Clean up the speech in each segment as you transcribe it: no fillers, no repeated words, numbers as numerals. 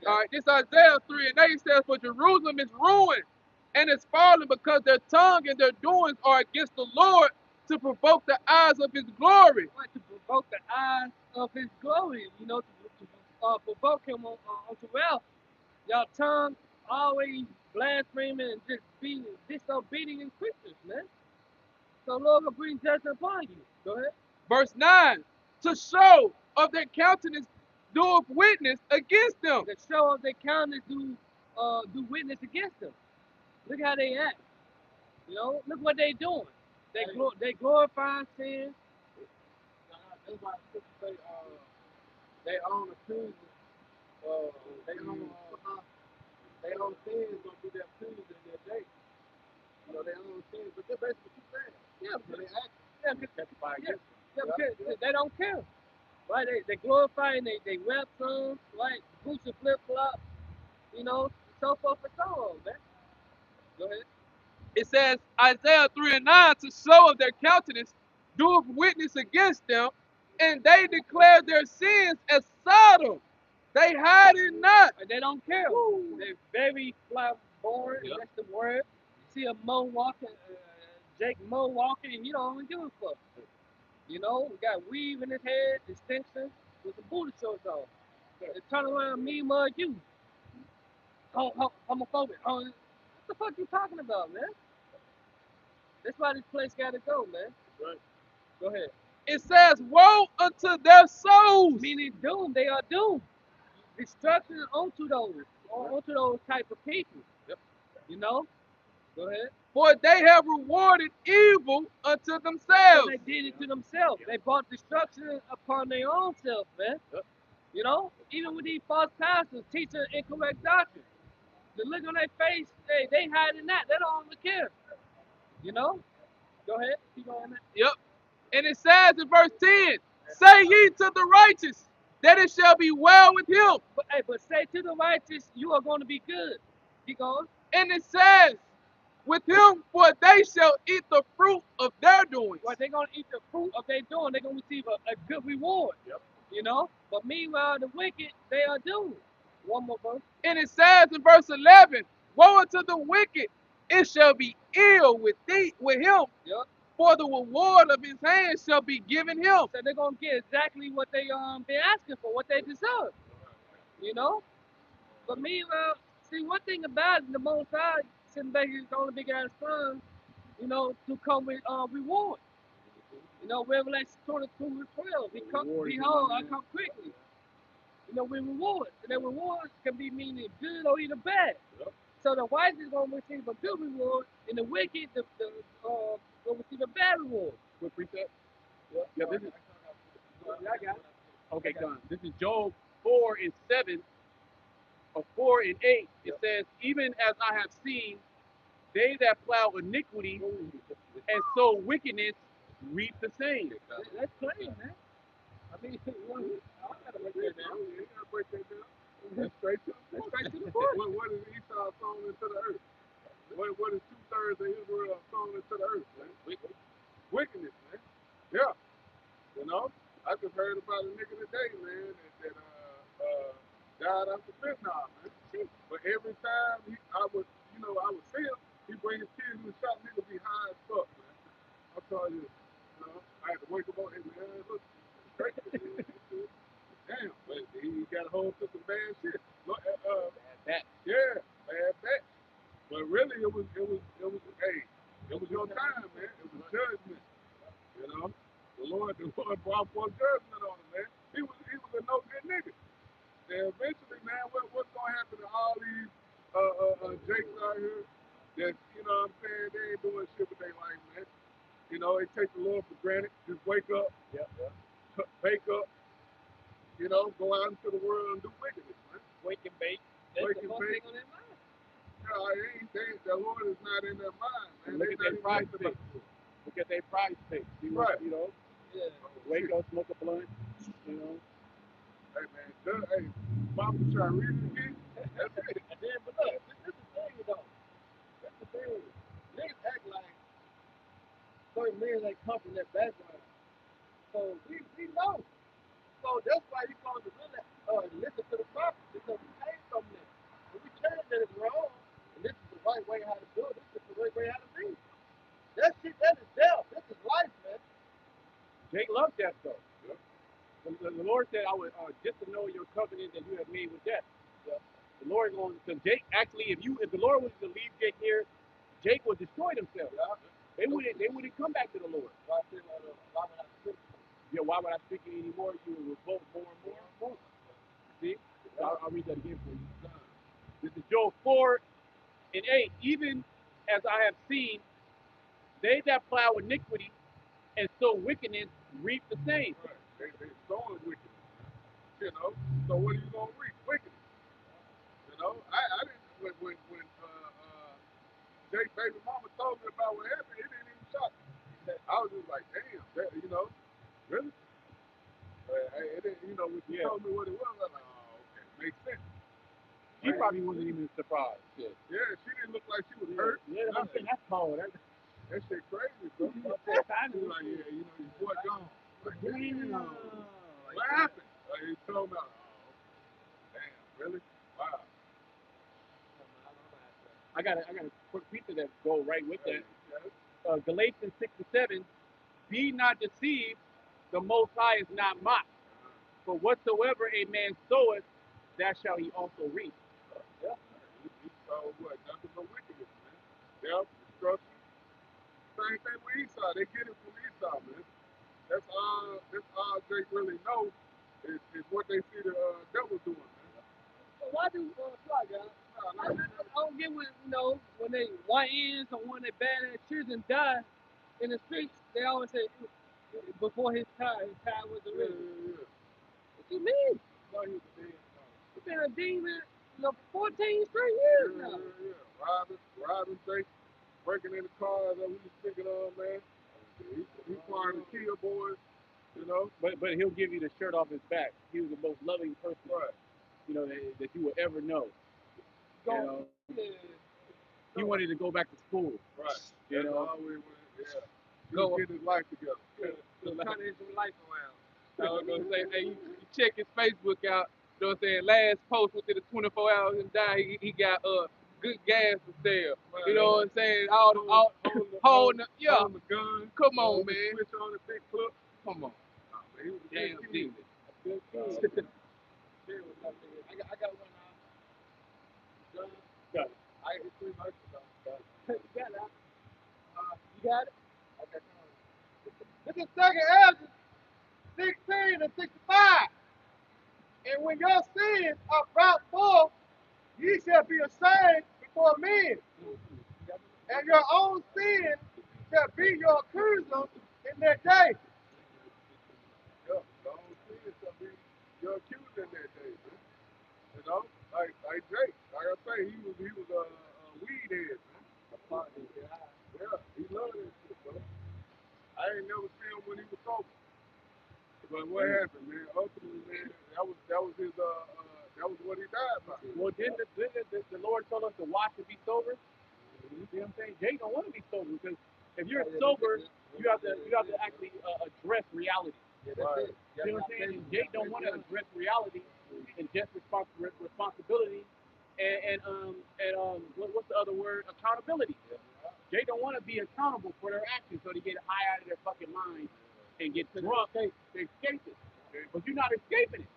All right, this Isaiah 3 and 8 says, "For Jerusalem is ruined and is fallen because their tongue and their doings are against the Lord to provoke the eyes of his glory." Right, to provoke the eyes of his glory, to provoke him onto wealth. Y'all tongue always blaspheming and just being disobedient creatures, man. So Lord will bring judgment upon you. Go ahead. Verse 9, "To show of their countenance doeth witness against them." The show of their countenance do witness against them. Look how they act. Look what they doing. They glorifying sin. That's why the scripture say they own accusers. They own they own sin is gonna be their accusers in their day. They own sin, but they're basically what you're saying. Yeah, So they act testify against them. Because they don't care. Right? They glorifying they rap songs, right? Boots and flip flops, so forth and so on, man. Go ahead. It says, Isaiah 3 and 9, "To show of their countenance doeth witness against them, and they declare their sins as Sodom. They hide it not." And they don't care. Woo. They're very flamboyant. Yep. That's the word. You see a Mo walking, Jake Mo walking, and he don't even give a fuck. We got weave in his head, extensions, with the booty shorts on. They turn around, me, mug, you. Homophobic. What the fuck you talking about, man? That's why this place gotta go, man. Right. Go ahead. It says, "Woe unto their souls." Meaning doomed. They are doomed. Destruction onto those type of people. Yep. Go ahead. "For they have rewarded evil unto themselves." So they did it to themselves. Yep. They brought destruction upon their own self, man. Yep. Even with these false pastors teaching incorrect doctrine. The look on their face, they hiding that. They don't even care. Go ahead. Keep on. Yep. And it says in verse 10, "Say ye to the righteous that it shall be well with him." But say to the righteous, you are going to be good. Keep going. And it says, "With him, for they shall eat the fruit of their doings." Well, they're going to eat the fruit of their doing. They're going to receive a good reward. Yep. But meanwhile, the wicked, they are doomed. One more verse. And it says in verse 11, "Woe unto the wicked, it shall be ill with him. Yep. For the reward of his hands shall be given him." So they're gonna get exactly what they're asking for, what they deserve. But meanwhile, see, one thing about it, the Most High sitting back his only big ass son, to come with reward. Revelation 22:12. Behold, I come quickly. We reward. And that reward can be meaning good or either bad. Yep. So the wise is gonna receive a good reward, and the wicked will receive a bad reward. Quick precept. Yeah, this is. I got it. Okay, done. This is Job 4 and 7, or 4 and 8. It says, "Even as I have seen, they that plow iniquity and sow wickedness reap the same." That's plain, man. I mean, I gotta break that down. You gotta break that down. That's straight to the point. What is Esau sown into the earth? What is 2/3 of Israel sown into the earth, man? Wickedness, man. Yeah. I just heard about a nigga today, man, that died after fentanyl, man. But every time I would see him, he bring his kids to the shop, nigga be high as fuck, man. I tell you, I had to wake him up, hey, man, look, straight. Damn, but he got a hold of some bad shit. Bad. Yeah, bad batch. But really, it was your time, man. It was judgment. The Lord brought forth judgment on him, man. He was a no good nigga. And eventually, man, what's gonna happen to all these Jakes out here that, what I'm saying, they ain't doing shit with their life, man. They take the Lord for granted. Just wake up, bake up, go out into the world and do wickedness, man. Wake and bake. Wake and bake. The Lord is not in their mind, man. Look at their price pick. Look at their price pick. Right. Yeah. Wake up, smoke a blunt, Hey, man. Hey, Mama try to read it again. That's it. And then, but look, this is the thing, though. That's the thing. Niggas act like certain men that come from that background. So we know. So that's why you going to really listen to the prophet, because we love death, though. Yeah. The Lord said, "I would just to know your covenant that you have made with death." Yeah. The Lord is going to Jake. Actually, if the Lord was to leave Jake here, Jake would destroy themselves. Yeah. They wouldn't come back to the Lord. Why would I speak? Yeah, why would I speak anymore? You would revolt more and more and more. See? So I'll read that again for you. This is Joel 4:8. Even as I have seen, they that plow iniquity and sow wickedness reap the same. Right. They sowing wickedness. You know. So what are you gonna reap? Wickedness. You know. I didn't when Jake's baby mama told me about what happened, it didn't even shock me. I was just like, damn, that, you know, really? It didn't, you know, when she told me what it was, I was like, oh, okay, makes sense. She probably wasn't even surprised. Yeah, she didn't look like she was hurt. Yeah, I'm saying that's cold. That shit crazy, bro. She was like, yeah, you know, your boy gone. Like, damn, what happened? He told me, oh, damn, really? Wow. I got a quick piece of that go right with that. Galatians 6:7. Be not deceived, the Most High is not mocked. For whatsoever a man soweth, that shall he also reap. Yeah. He saw what? Nothing but wickedness, man. Death, destruction. Same thing with Esau. They get it from Esau, man. That's all Jake really knows is what they see the devil doing, man. So why do fly guys? I don't get when when they YNs or when they bad ass children die in the streets. They always say before his time was already. Yeah. What you mean? No, he's dead. He's been a demon, for 14 straight years now. Yeah. Robbing Jake, breaking in the cars that we was picking on, man. He's trying to kill boys, you know. But he'll give you the shirt off his back. He was the most loving person, right, you know, that you would ever know. You know. He wanted to go back to school. Right. You know. He was getting his life together. Turning his life around. I was gonna say, hey, you check his Facebook out. You know what I'm saying? Last post within the 24 hours and died, he got good gas for sale. Right. You know what I'm saying? Holding the gun. Come on, man. Switch on the big clip. Come on. Oh, man, he was a Damn good demon. kid. I got one now. Got it. It's 3 months ago. You got it? You got it? Okay, come on. This is 2nd Ezra 16 and 65. And when your sins are brought forth, ye shall be ashamed before men. And your own sin shall be your accuser in that day. Yeah, the old sin shall be your accuser in that day, man. You know, like Jake. Like I say, he was a weed head, man. Yeah, he loved that shit, bro. I ain't never seen him when he was sober. But what happened, man? Ultimately, man, that was his that was what he died by. Well, didn't the Lord told us to watch and be sober? You see what I'm saying? Jake don't want to be sober because if you're sober, you have to actually address reality. Right. You know what I'm saying? And Jake don't want to address reality and just responsibility and what's the other word? Accountability. Jake don't want to be accountable for their actions, so they get high out of their fucking mind and get drunk. They escape it, but you're not escaping it.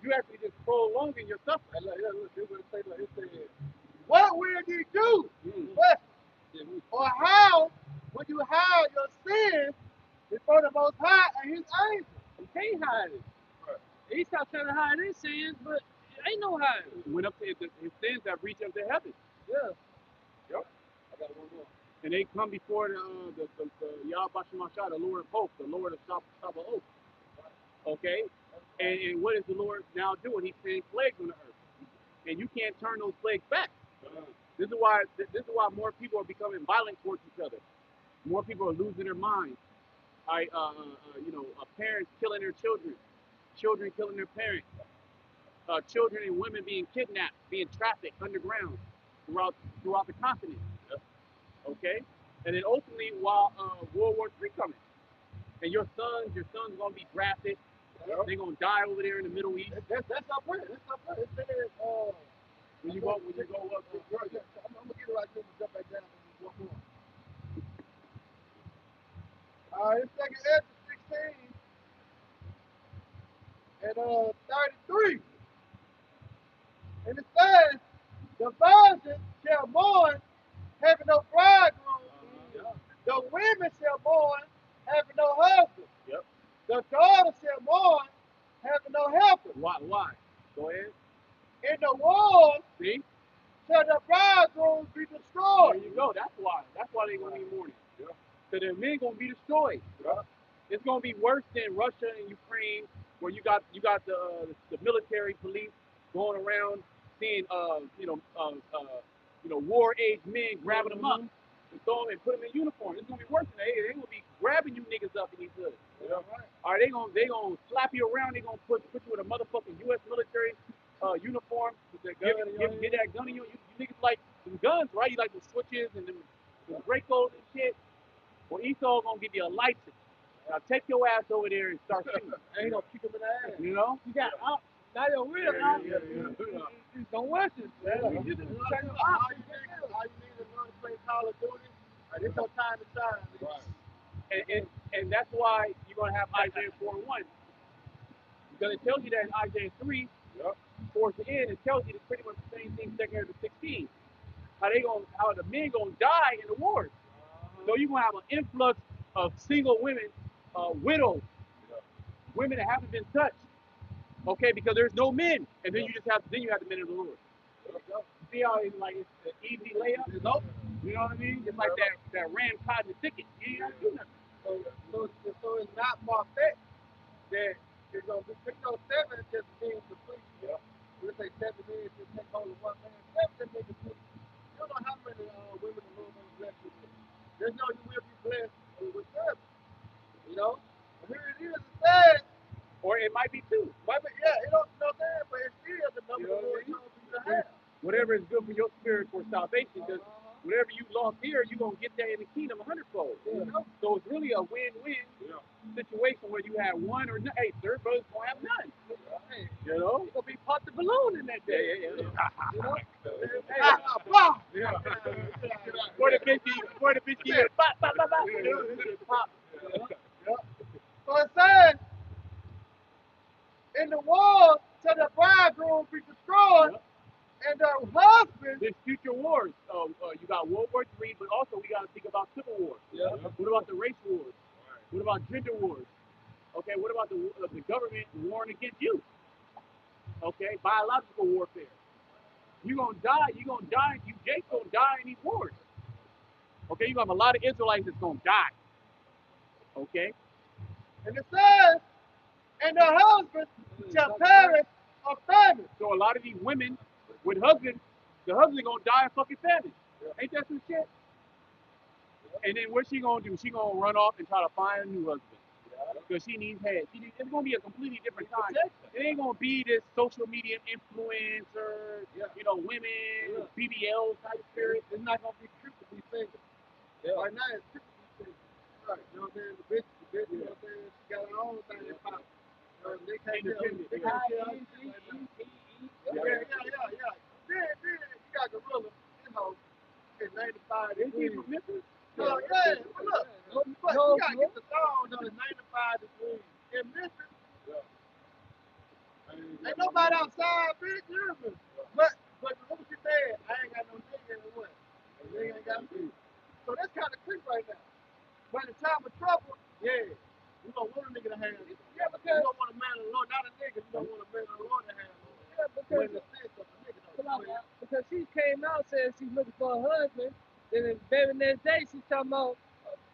You actually just prolonging your suffering. What will ye do? Or how would you hide your sins before the Most High and His angels? You can't hide it. Right. He stopped trying to hide his sins, but ain't no hiding. Went up to his sins that reach up to heaven. Yeah. Yep. I got one more. And they come before the Yahweh Shemashah, the Lord of hosts, the Lord of Sabaoth. Okay? And what is the Lord now doing? He's sending plagues on the earth. And you can't turn those plagues back. This is why more people are becoming violent towards each other. More people are losing their minds. Parents killing their children, children killing their parents, children and women being kidnapped, being trafficked underground throughout the continent. Okay, and then ultimately, while World War III coming, and your sons gonna be drafted. They're gonna die over there in the Middle East. That's our prayer. That's our prayer. It says, when you go up, I'm gonna get it right there and jump back down and one more. It's 2nd Ezra 16 and 33. And it says, the virgin shall mourn, having no bridegroom. The women shall mourn, having no husband. Yep. The daughter shall mourn, having no helper. Why? Go ahead. In the wars See? shall the bridegroom be There destroyed. you go. That's why. That's why they're gonna be mourning. Yeah. So their men gonna be destroyed. Yeah. It's gonna be worse than Russia and Ukraine, where you got the military police going around seeing war age men grabbing them up and throw them and put them in uniform. It's gonna be worse than that. They gonna be grabbing you niggas up in these hoods. Yeah. All right, they gonna slap you around. They gonna put you in a motherfucking U.S. military uniform. Get that gun in you. You niggas like some guns, right? You like the switches and them Dracos and shit. Well, Esau gonna give you a license. Now take your ass over there and start shooting. Ain't gonna kick him in the ass. You know? You got now your real don't watch it. All you need is to learn to play Call of Duty. It's your time to shine. Right. And that's why you're gonna have Isaiah 4:1. Because it tells you that in Isaiah 3, towards the end, it tells you pretty much the same thing, 2nd to 16. How the men gonna die in the wars. So you're gonna have an influx of single women, widows, women that haven't been touched. Okay, because there's no men, and then you have the men of the Lord. See how it's like it's an easy layup? You know what I mean? It's like that ram caught in the ticket. You ain't gotta do nothing. So it's not far-fetched that it's going to be 7 just means complete. Yeah. We say 7 means to take hold of one man. 7 just means complete. You don't know how many women the Lord going to bless you with. Just know you will be blessed with service. You know? And here it is, it says. Or it might be 2. It don't know that, but it's still the number the Lord told you to have. Whatever is good for your spirit for salvation, because whatever you lost here, you're going to get that in the kingdom 100-fold. You know? So it's really a win-win situation where you have one or none. Hey, third brother's going to have none. Hey, you know? You're going to be pop the balloon in that day. Yeah. You know? For the bitch, you pop. Pop. So it says, in the war, till the bridegroom be destroyed, and the husband. There's future wars. You got World War III, but also we got to think about civil wars. Yeah. What about the race wars? What about gender wars? Okay, what about the government warring against you? Okay, biological warfare. You're gonna die. Jake's gonna die in these wars. Okay, you have a lot of Israelites that's gonna die. Okay. And it says, and the husband shall perish of famine. So a lot of these women with husbands, the husband gonna die of fucking famine. Ain't that some shit? And then what's she gonna do? She gonna run off and try to find a new husband. Because she needs head. It's gonna be a completely different time. It ain't gonna be this social media influencer, women, BBL type spirit. It's not gonna be true to be single. Right now it's true to be single. Right. You know what I'm saying? The bitch, you know what I'm saying? She got her own thing in pop. They can't tell. Yeah. Then you got Gorilla, in 95 degrees. Is he from Memphis? Well, look. But you gotta get the song though, it's 95 degrees. In Memphis, ain't nobody outside, bitch. But what she said, I ain't got no nigga in the what? A nigga ain't got me. So that's kind of creep right now. But in time of trouble, you don't want a nigga to have it. Yeah, because you don't want a man of the Lord, not a nigga. You don't want a man of the Lord to have it. Yeah, because in the sense of a nigga though. Because she came out saying she's looking for a husband, then the very next day she's talking about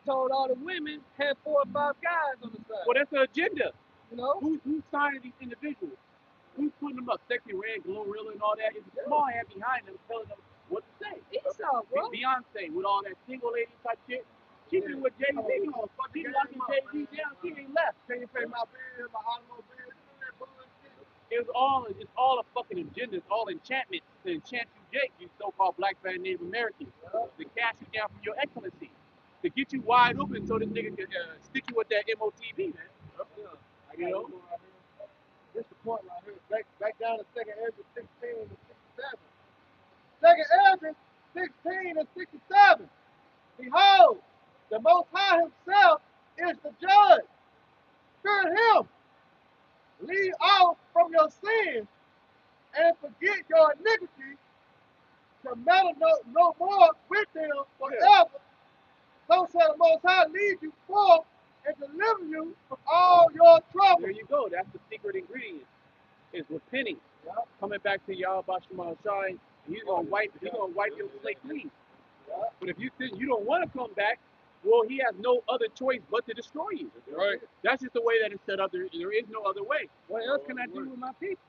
told all the women had 4 or 5 guys on the side. Well, that's the agenda. You know? Who's signing these individuals? Who's putting them up? Sexy Red, Glorilla, and all that. It's a small hand behind them telling them what to say. Esau, bro. Beyonce with all that single lady type shit. She been with Jay-Z. She locking Jay-Z down. She ain't left. Can you pay my bill, my automobile? It's all a fucking agenda. It's all enchantment to enchant you, Jake, you so-called black man Native Americans, to cash you down from your excellency, to get you wide open so this nigga can stick you with that MOTV, man. You know? This is the point right here. Back down to 2nd Ezra 16 and 67. 2nd Ezra 16 and 67. Behold, the Most High Himself is the judge. Fear Him. leave off from your sins and forget your iniquity to matter no more with them forever. So shall the Most High lead you forth and deliver you from all your troubles. There you go. That's the secret ingredient. Is repenting, coming back to Yahweh Shema Shai, and he's gonna wipe your slate clean. But if you think you don't want to come back, well, he has no other choice but to destroy you. Right. That's just the way that it's set up. There is no other way. What else can I do with my people?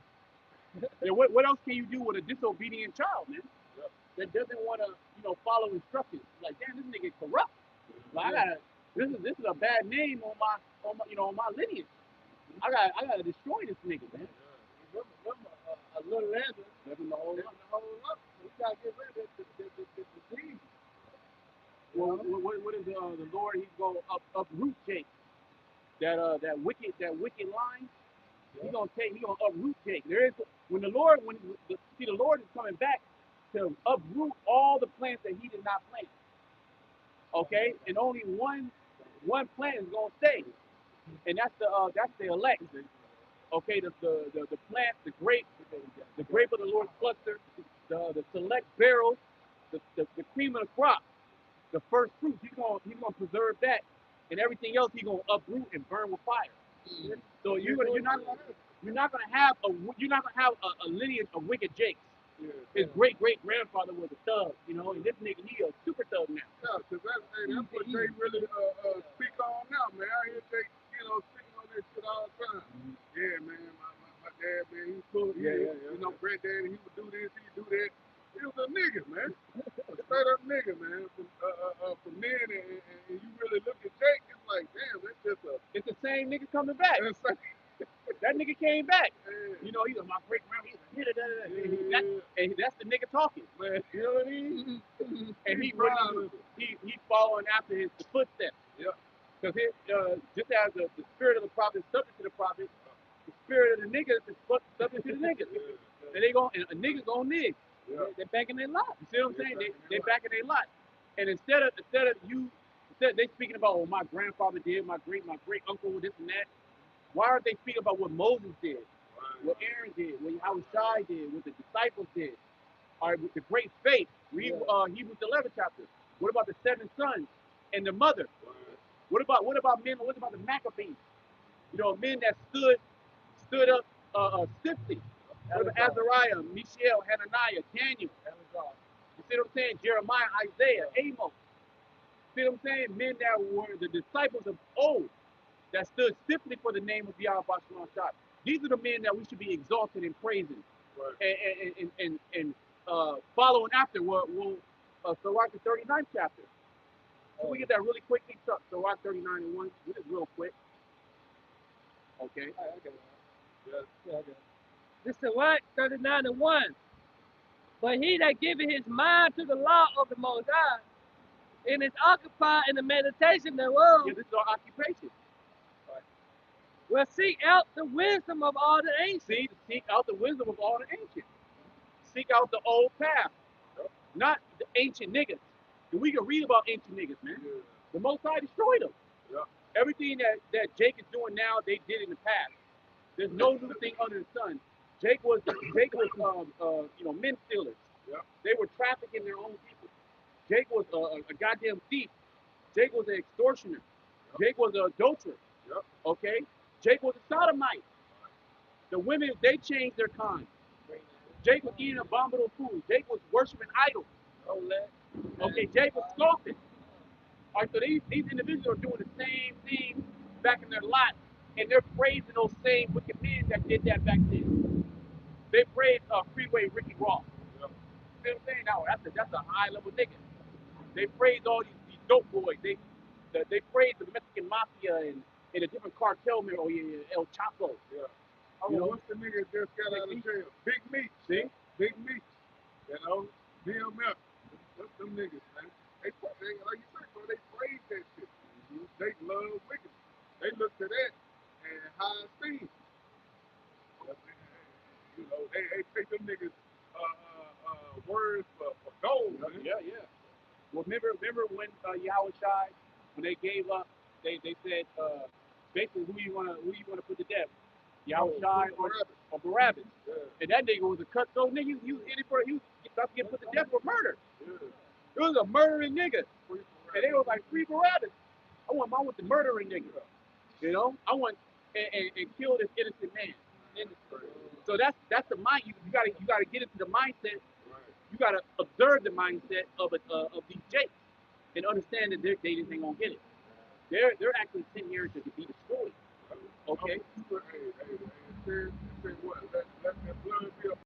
Yeah, what else can you do with a disobedient child, man? That doesn't want to, follow instructions. Like, damn, this nigga corrupt. Like, this is a bad name on my lineage. I gotta destroy this nigga, man. Remember, a little Andrew, living the whole up. We gotta get rid of this disease. Well, what is the Lord? He's gonna uproot Jake. That wicked line. He's gonna uproot Jake. When the Lord is coming back to uproot all the plants that he did not plant. Okay, and only one plant is gonna stay, and that's the elect. Okay, the plant, the grape of the Lord's cluster, the select barrel, the cream of the crop, the first fruit. He's gonna preserve that, and everything else he's gonna uproot and burn with fire. So you're not gonna have a lineage of wicked Jakes. His great grandfather was a thug, and this nigga he a super thug now. Yeah, because that's what they really speak on now, man. I hear they, speaking on that shit all the time. Yeah, man, my dad, man, he was cool. Granddaddy, he would do this, he would do that. He was a nigga, man. A straight up nigga, man. From then, and you really look at Jake, it's like, damn, that's just It's the same nigga coming back. That nigga came back. He's my great grandma. He's a hitter. And that's the nigga talking. Man, you know what I mean? And he's following after his footsteps. Yeah. Because just as the spirit of the prophet is subject to the prophet, the spirit of the nigga is subject to the nigga. And a nigga gonna nig. Yeah. They're backing their lot. You see what I'm saying? They backing their lot. And instead of they speaking about what my grandfather did, my great uncle, this and that. Why aren't they speaking about what Moses did, what Aaron did, what Yahushua did, what the disciples did? All right, with the great faith. Read Hebrews 11 chapter. What about the 7 sons and the mother? What about men? What about the Maccabees? Men that stood up stiffly. What about Azariah, Mishael, Hananiah, Daniel? You see what I'm saying? Jeremiah, Isaiah, Amos. See what I'm saying? Men that were the disciples of old, that stood stiffly for the name of Yahweh Shema Shai. These are the men that we should be exalted and praising, and following after. Sirach the 39th chapter. So we get that really quickly. Sirach 39 and 1. This is real quick. Okay. This is what 39 and 1. But he that giveth his mind to the law of the Most High, and is occupied in the meditation thereof, Yeah, this is our occupation. will seek out the wisdom of all the ancients. Seek out the wisdom of all the ancients. Seek out the old path, not the ancient niggas. We can read about ancient niggas, man. Yeah. The Most High destroyed them. Yeah. Everything that Jake is doing now, they did in the past. There's no new thing under the sun. Jake was men stealers. Yeah. They were trafficking their own people. Jake was a goddamn thief. Jake was an extortioner. Yeah. Jake was an adulterer. Yeah. Okay? Jake was a sodomite. The women, they changed their kind. Jake was eating abominable food. Jake was worshiping idols. Okay, Jake was scoffing. All right, so these individuals are doing the same thing back in their lot, and they're praising those same wicked men that did that back then. They praised Freeway Ricky Ross. You know what I'm saying? Now, that's a high level nigga. They praised all these dope boys. They praised the Mexican mafia and the different cartel men. Oh yeah, El Chapo. Yeah. What's the nigga just got out of jail? Big Meat. See? Big Meat. GMS. What's them niggas, man? They like you said, bro, they praise that shit. Mm-hmm. They love wickedness. They look to that and high esteem. They take them niggas words for gold, man. Yeah. Well, remember when Yahushua, when they gave up, they said basically who you wanna put to death, Yahushua or Barabbas. And that nigga was a cutthroat nigga. He was in it for, he was about to get put to death for murder. It was a murdering nigga. And they was like, free Barabbas. I want the murdering nigga. You know? I want and kill this innocent man. So that's the mind. You gotta get into the mindset. You gotta observe the mindset of these jakes and understand that they just ain't gonna get it. They're actually sitting here to be destroyed. Okay. Hey, what? Let that blood be a